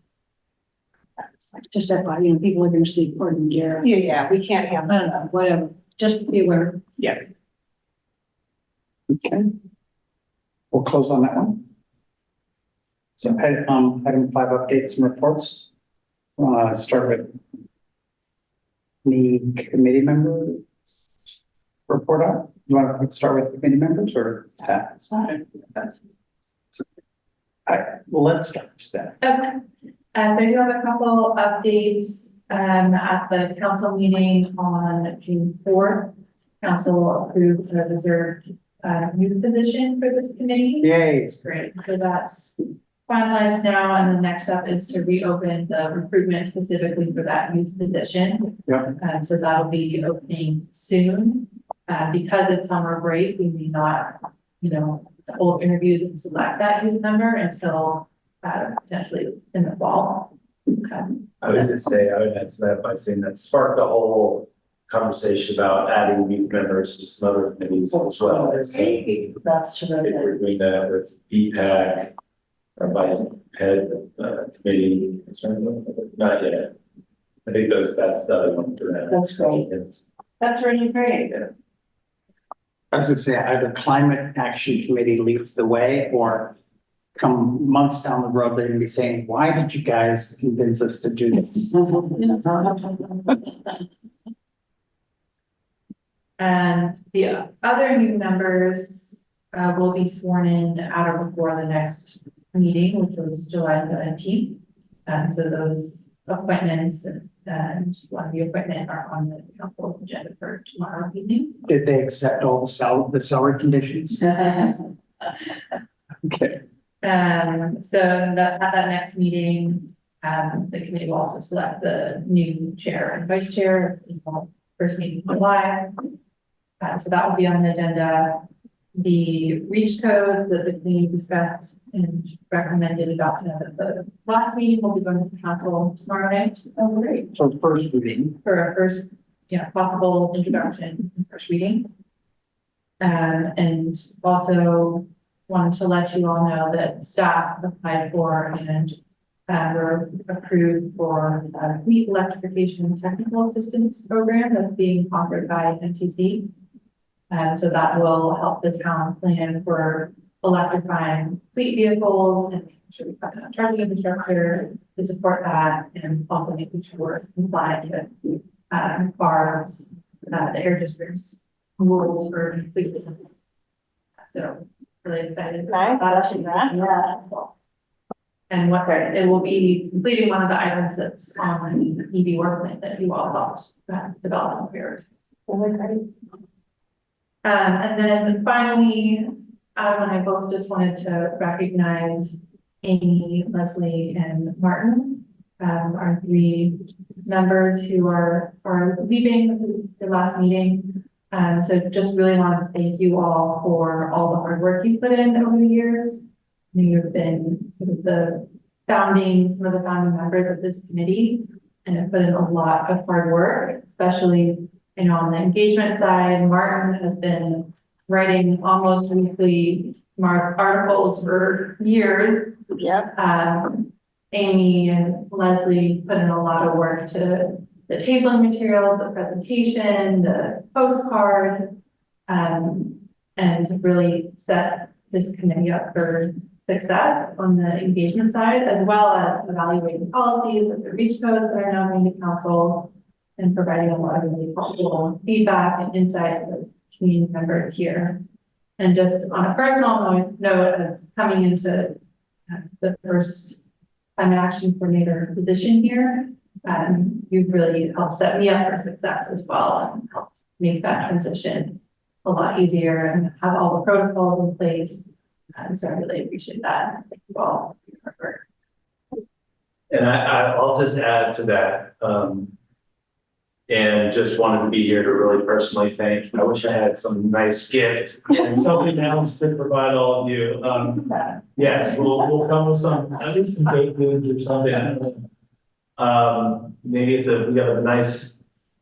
Just that, people are going to see Corte Madera. Yeah, we can't have I don't know, whatever, just be aware. Okay. We'll close on that one. So item 5, updates and reports. Start with the committee members report out. You want to start with committee members or staff? Well, let's start with staff. okay. So I do have a couple updates, at the council meeting on June 4th. Council approved a reserved, youth position for this committee. Yay. It's great. So that's finalized now, and the next step is to reopen the recruitment specifically for that youth position. Yeah. So that'll be opening soon. Because it's summer break, we may not, hold interviews and select that youth member until potentially in the fall. I would just say, I would answer that by saying that sparked a whole conversation about adding youth members to some other committees as well. So if That's terrific. we're doing that with BPAC or by head committee, not yet. I think that's the other one for that. That's great. That's really great. I was going to say either climate action committee leads the way or come months down the road, they're going to be saying, why did you guys convince us to do this? And the other new members will be sworn in at or before the next meeting, which was July 17th. So those appointments and one of the appointment are on the council agenda for tomorrow evening. Did they accept all the salary conditions? Okay. So at that next meeting, the committee will also select the new chair and vice chair, first meeting in July. So that will be on the agenda. The reach code that the committee discussed and recommended adoption of at the last meeting will be going to the council tomorrow night. Oh, great. So first reading. For a first, possible introduction, first reading. And also wanted to let you all know that staff applied for and were approved for a fleet electrification technical assistance program that's being offered by MTC. So that will help the town plan for electrifying fleet vehicles and making sure we've got enough charging infrastructure to support that, and also making sure we're compliant with bars, the air district's rules for fleet. So really excited. Right, yeah. And what it will be completing one of the items that's on the EV work plan that you all helped develop here. And then finally, Adam and I both just wanted to recognize Amy, Leslie, and Martin, our 3 members who are leaving the last meeting. So just really wanted to thank you all for all the hard work you put in over the years. You've been some of the founding members of this committee and have put in a lot of hard work, especially on the engagement side. Martin has been writing almost weekly articles for years. Yep. Amy and Leslie put in a lot of work to the tabling materials, the presentation, the postcard, and to really set this committee up for success on the engagement side, as well as evaluating policies of the reach codes that are now going to council and providing a lot of really helpful feedback and insight with community members here. And just on a personal note, as coming into the first climate action coordinator position here, you've really helped set me up for success as well and help make that transition a lot easier and have all the protocols in place. So I really appreciate that. Thank you all for your hard work. And I'll just add to that, and just wanted to be here to really personally thank. I wish I had some nice gift and something else to provide all of you. Yes, we'll come with at least some baked goods or something. I don't know. Maybe we have a nice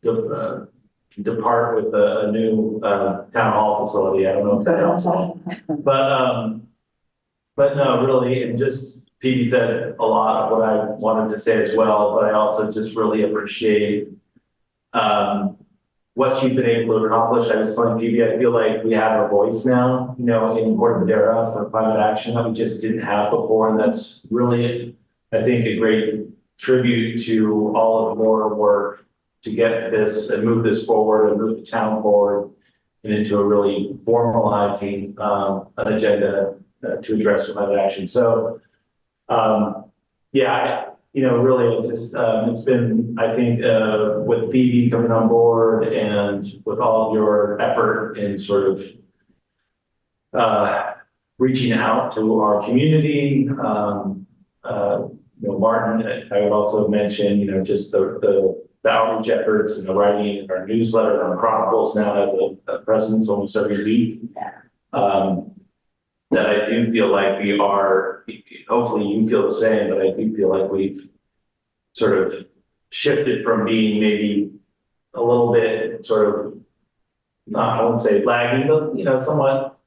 depart with a new town hall facility. I don't know if that helps at all. But no, really, and just Pete said a lot of what I wanted to say as well, but I also just really appreciate what you've been able to accomplish. I was telling Phoebe, I feel like we have a voice now, in Corte Madera for climate action that we just didn't have before. And that's really, I think, a great tribute to all of your work to get this and move this forward and move the town forward and into a really formalizing an agenda to address climate action. So, yeah, really, it's just, it's been, I think, with Phoebe coming on board and with all of your effort in sort of reaching out to our community. Martin, I would also mention, just the outreach efforts and the writing of our newsletter and our chronicles now has a presence almost every week. That I do feel like we are, hopefully you feel the same, but I do feel like we've sort of shifted from being maybe a little bit sort of, I wouldn't say lagging, but, somewhat,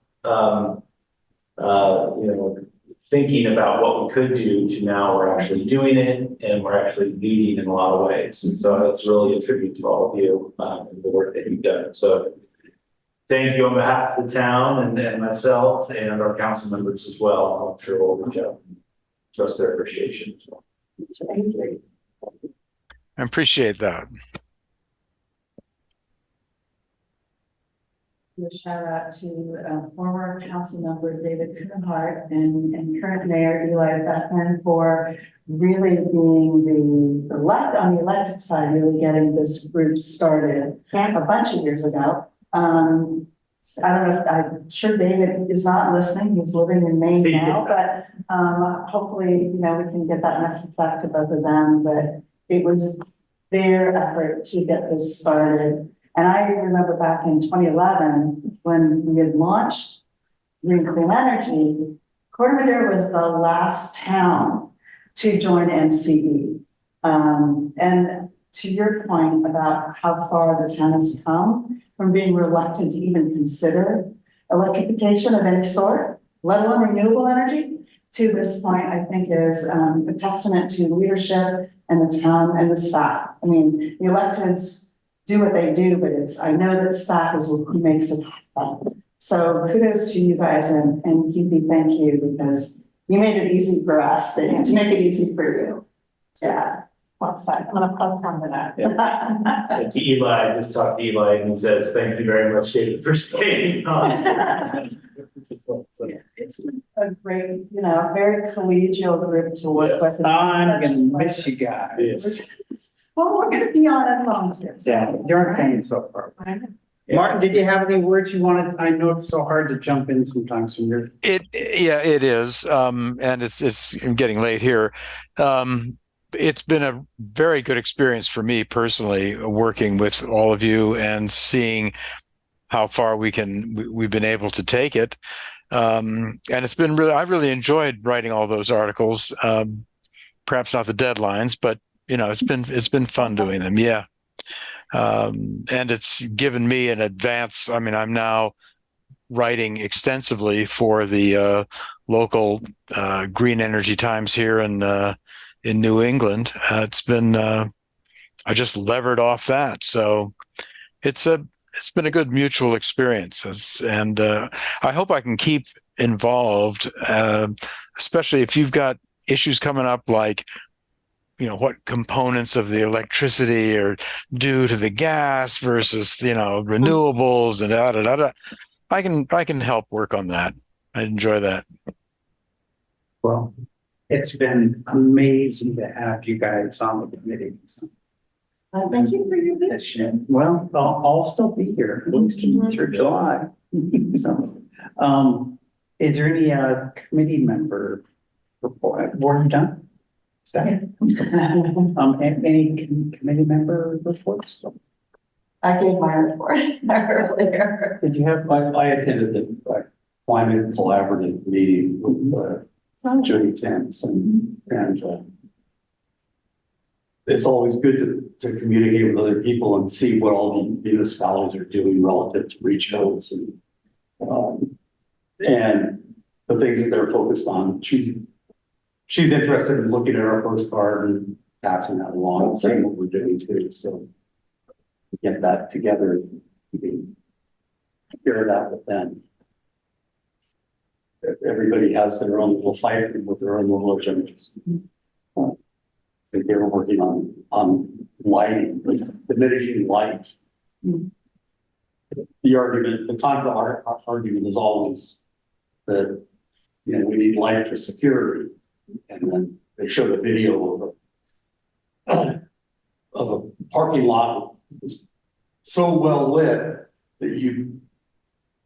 thinking about what we could do to now we're actually doing it and we're actually leading in a lot of ways. And so that's really a tribute to all of you and the work that you've done. So thank you on behalf of the town and myself and our council members as well. I'm sure we'll reach out and express their appreciation as well. I appreciate that. A shout out to former council member David Kuhnhart and current mayor Eli Beckman for really being the on the elected side, really getting this group started a bunch of years ago. I don't know, I'm sure David is not listening. He's living in Maine now, but hopefully, we can get that message back to both of them. But it was their effort to get this started. And I remember back in 2011, when we had launched Green Clean Energy, Corte Madera was the last town to join MCE. And to your point about how far the town has come from being reluctant to even consider electrification of any sort, let alone renewable energy, to this point, I think is a testament to leadership and the town and the staff. I mean, the electeds do what they do, but I know that staff is who makes it happen. So kudos to you guys and Keithy, thank you, because you made it easy for us to make it easy for you. Yeah. Plus side, I'm gonna plus on to that. And to Eli, I just talked to Eli and he says, thank you very much, David, for staying on. It's a great, very collegial group to work with. I'm gonna miss you guys. Yes. Well, we're gonna be on it long too. Yeah, you're paying so far. Martin, did you have any words you wanted? I know it's so hard to jump in sometimes when you're. Yeah, it is. And it's getting late here. It's been a very good experience for me personally, working with all of you and seeing how far we've been able to take it. And it's been I've really enjoyed writing all those articles. Perhaps not the deadlines, but it's been fun doing them. Yeah. And it's given me an advance. I mean, I'm now writing extensively for the local Green Energy Times here in New England. It's been I just levered off that, so it's been a good mutual experience, and I hope I can keep involved, especially if you've got issues coming up like what components of the electricity are due to the gas versus renewables and da da da da. I can help work on that. I enjoy that. Well, it's been amazing to have you guys on the committee. So, Thank you for your vision. well, I'll still be here at least through July. So, is there any committee member report? Were you done? Staff? Any committee member reports? I gave my report earlier. Did you have? I attended the climate collaborative meeting with Jody Tents and it's always good to communicate with other people and see what all the municipalities are doing relative to reach codes and the things that they're focused on. She's interested in looking at our postcard and passing that along and seeing what we're doing too. So get that together, we can share that with them. Everybody has their own little fight with their own little agendas. They were working on lighting, diminishing light. The argument, the contra argument is always that we need light for security, and then they showed a video of a parking lot that was so well lit that you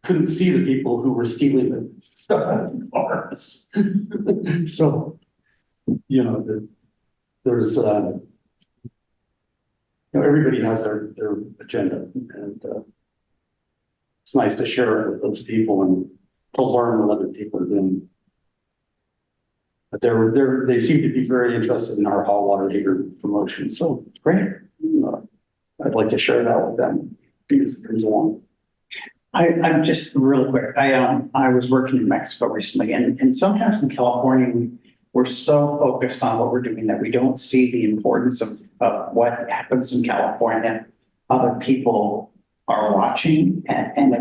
couldn't see the people who were stealing the stuff out of the cars. So, there's, everybody has their agenda, and it's nice to share it with those people and to learn what other people are doing. But they seem to be very interested in our hot water heater promotion. So great. I'd like to share that with them because it comes along. I'm just real quick. I was working in Mexico recently, and sometimes in California, we're so focused on what we're doing that we don't see the importance of what happens in California. Other people are watching and they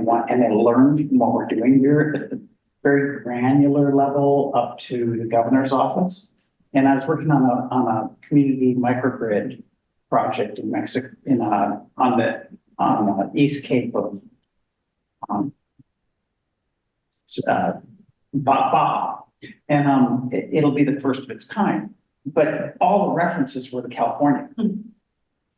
learn from what we're doing here at the very granular level up to the governor's office. And I was working on a community microgrid project in Mexico on the East Cape of Baja. And it'll be the first of its kind, but all the references were to California.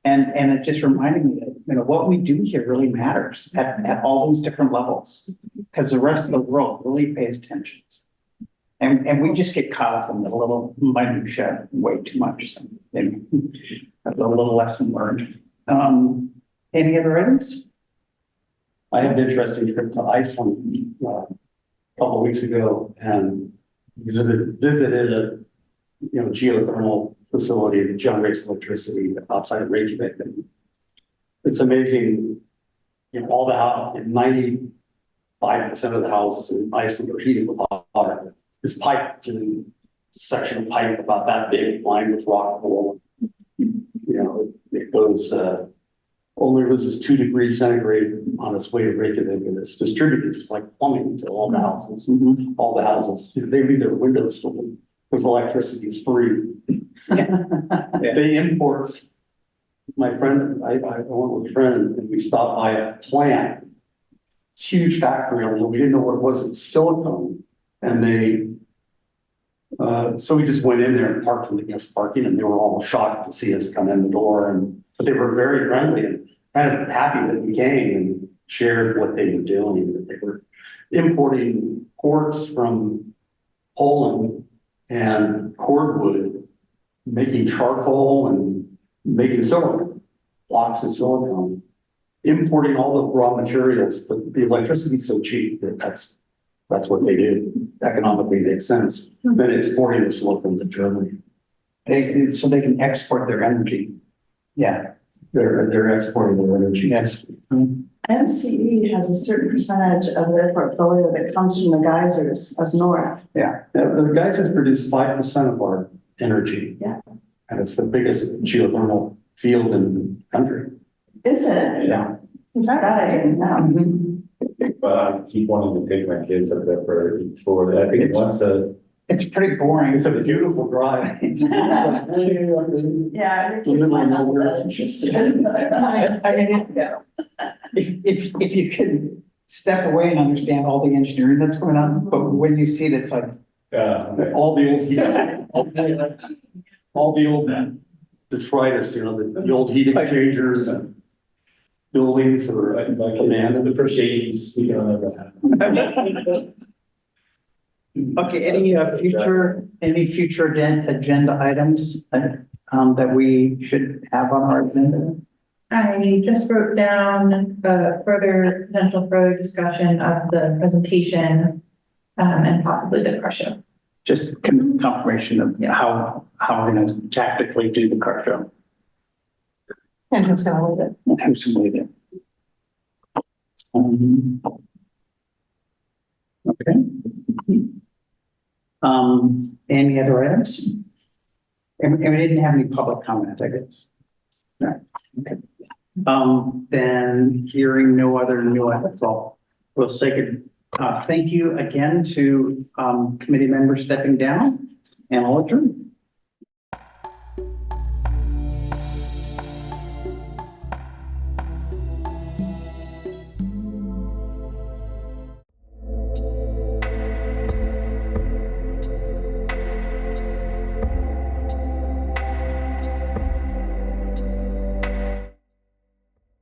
And it just reminded me that, what we do here really matters at all these different levels, because the rest of the world really pays attention. And we just get caught up in the little minutia way too much. So maybe a little lesson learned. Any other items? I had an interesting trip to Iceland a couple of weeks ago and visited a geothermal facility that generates electricity outside of Reykjavik. And it's amazing, all the house, 95% of the houses in Iceland are heated with water. This pipe to a section of pipe about that big, lined with rock wool. It goes only loses 2 degrees centigrade on its way to Reykjavik, and it's distributed just like plumbing to all the houses. All the houses, they leave their windows open because electricity is free. They import. My friend, I went with a friend and we stopped by a plant. It's a huge factory on it. We didn't know what it was. It was silicone. And so we just went in there and parked in the guest parking, and they were all shocked to see us come in the door. But they were very friendly and kind of happy that we came and shared what they were doing. That they were importing quartz from Poland and cordwood, making charcoal and making silicone, blocks of silicone, importing all the raw materials. The electricity is so cheap that that's what they do. Economically makes sense. Then exporting the silicone to Germany. So they can export their energy. Yeah. They're exporting their energy. Yes. MCE has a certain percentage of their portfolio that comes from the geysers up north. Yeah. The geysers produce 5% of our energy. Yeah. And it's the biggest geothermal field in the country. Is it? Yeah. Is that I didn't know. But I keep wanting to take my kids up there for a tour. I think once It's pretty boring. It's a beautiful drive. Yeah, your kids might not be that interested. I mean, if you can step away and understand all the engineering that's going on, but when you see it, it's like, All the old detritus, the old heat exchangers and buildings that were abandoned. appreciate you speaking on that. okay, any future agenda items that we should have on our agenda? I just wrote down potential further discussion of the presentation and possibly the car show. Just confirmation of how we're going to tactically do the car show. And who's gonna lead it? And who's going to lead it? Okay. Any other items? And we didn't have any public comment, I guess. No, okay. Then hearing no other new items, we'll say good. Thank you again to committee members stepping down, and I'll adjourn.